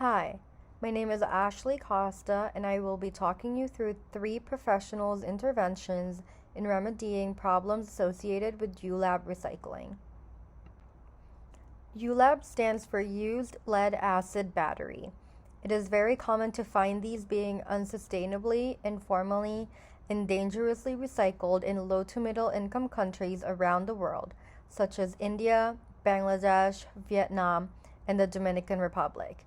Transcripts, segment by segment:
Hi, my name is Ashley Costa, and I will be talking you through three professionals' interventions in remedying problems associated with ULAB recycling. ULAB stands for Used Lead Acid Battery. It is very common to find these being unsustainably, informally, and dangerously recycled in low to middle income countries around the world, such as India, Bangladesh, Vietnam, and the Dominican Republic.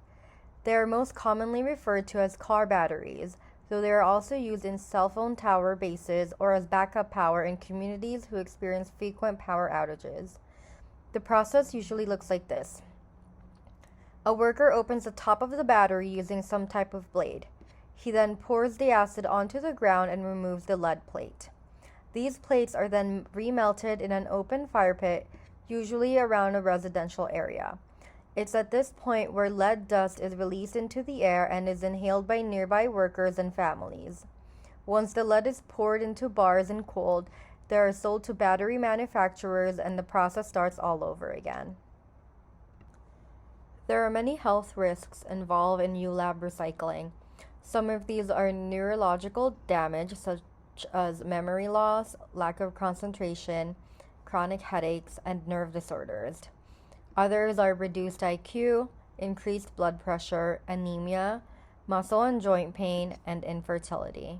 They are most commonly referred to as car batteries, though they are also used in cell phone tower bases or as backup power in communities who experience frequent power outages. The process usually looks like this. A worker opens the top of the battery using some type of blade. He then pours the acid onto the ground and removes the lead plate. These plates are then remelted in an open fire pit, usually around a residential area. It's at this point where lead dust is released into the air and is inhaled by nearby workers and families. Once the lead is poured into bars and cooled, they are sold to battery manufacturers and the process starts all over again. There are many health risks involved in ULAB recycling. Some of these are neurological damage, such as memory loss, lack of concentration, chronic headaches, and nerve disorders. Others are reduced IQ, increased blood pressure, anemia, muscle and joint pain, and infertility.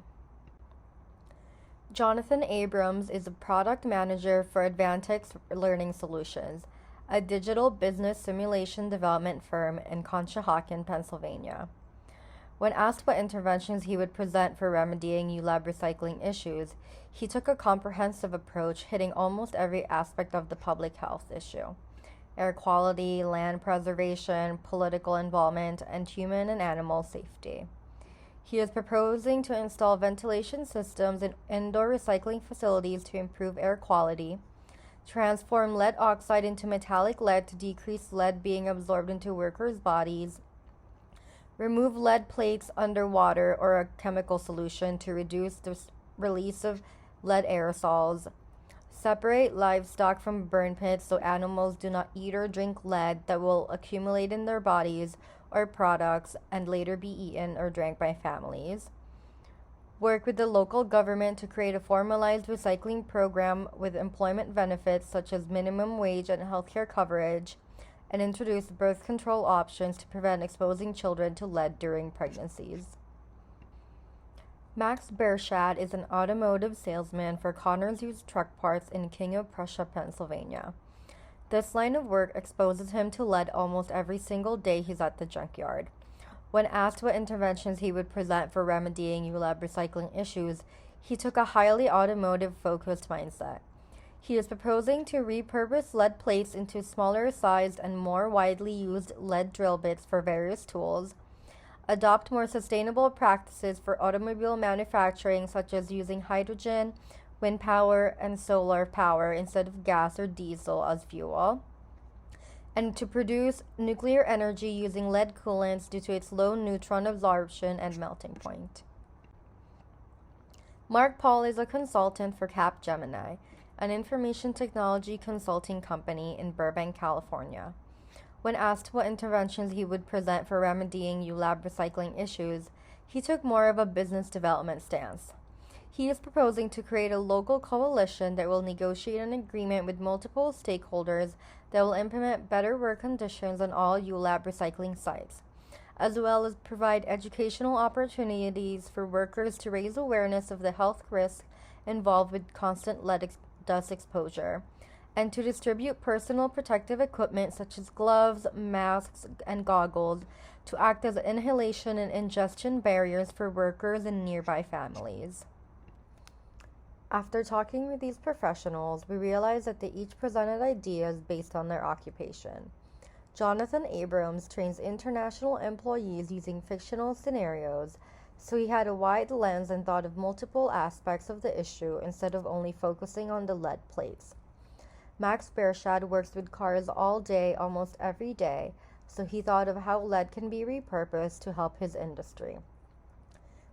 Jonathan Abrams is a product manager for Advantix Learning Solutions, a digital business simulation development firm in Conshohocken, Pennsylvania. When asked what interventions he would present for remedying ULAB recycling issues, he took a comprehensive approach hitting almost every aspect of the public health issue: air quality, land preservation, political involvement, and human and animal safety. He is proposing to install ventilation systems in indoor recycling facilities to improve air quality, transform lead oxide into metallic lead to decrease lead being absorbed into workers' bodies, remove lead plates underwater or a chemical solution to reduce the release of lead aerosols, separate livestock from burn pits so animals do not eat or drink lead that will accumulate in their bodies or products and later be eaten or drank by families. Work with the local government to create a formalized recycling program with employment benefits such as minimum wage and healthcare coverage, and introduce birth control options to prevent exposing children to lead during pregnancies. Max Bershad is an automotive salesman for Connors Used Truck Parts in King of Prussia, Pennsylvania. This line of work exposes him to lead almost every single day he's at the junkyard. When asked what interventions he would present for remedying ULAB recycling issues, he took a highly automotive-focused mindset. He is proposing to repurpose lead plates into smaller sized and more widely used lead drill bits for various tools, adopt more sustainable practices for automobile manufacturing, such as using hydrogen, wind power, and solar power instead of gas or diesel as fuel, and to produce nuclear energy using lead coolants due to its low neutron absorption and melting point. Mark Paul is a consultant for Capgemini, an information technology consulting company in Burbank, California. When asked what interventions he would present for remedying ULAB recycling issues, he took more of a business development stance. He is proposing to create a local coalition that will negotiate an agreement with multiple stakeholders that will implement better work conditions on all ULAB recycling sites, as well as provide educational opportunities for workers to raise awareness of the health risks involved with constant lead dust exposure, and to distribute personal protective equipment such as gloves, masks, and goggles to act as inhalation and ingestion barriers for workers and nearby families. After talking with these professionals, we realized that they each presented ideas based on their occupation. Jonathan Abrams trains international employees using fictional scenarios, so he had a wide lens and thought of multiple aspects of the issue instead of only focusing on the lead plates. Max Bershad works with cars all day, almost every day, so he thought of how lead can be repurposed to help his industry.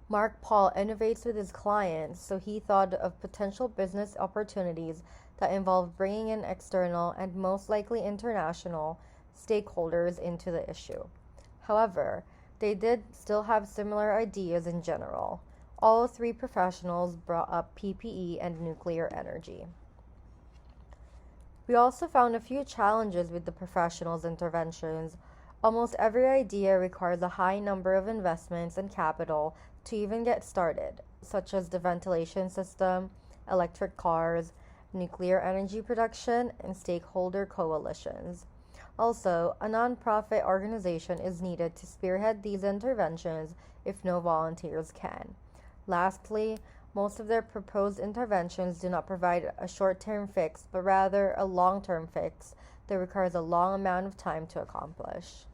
Mark Paul innovates with his clients, so he thought of potential business opportunities that involve bringing in external and most likely international stakeholders into the issue. However, They did still have similar ideas in general. All three professionals brought up PPE and nuclear energy. We also found a few challenges with the professionals' interventions. Almost every idea requires a high number of investments and capital to even get started, such as the ventilation system, electric cars, nuclear energy production, and stakeholder coalitions. Also, a nonprofit organization is needed to spearhead these interventions if no volunteers can. Lastly, most of their proposed interventions do not provide a short term fix, but rather a long term fix that requires a long amount of time to accomplish.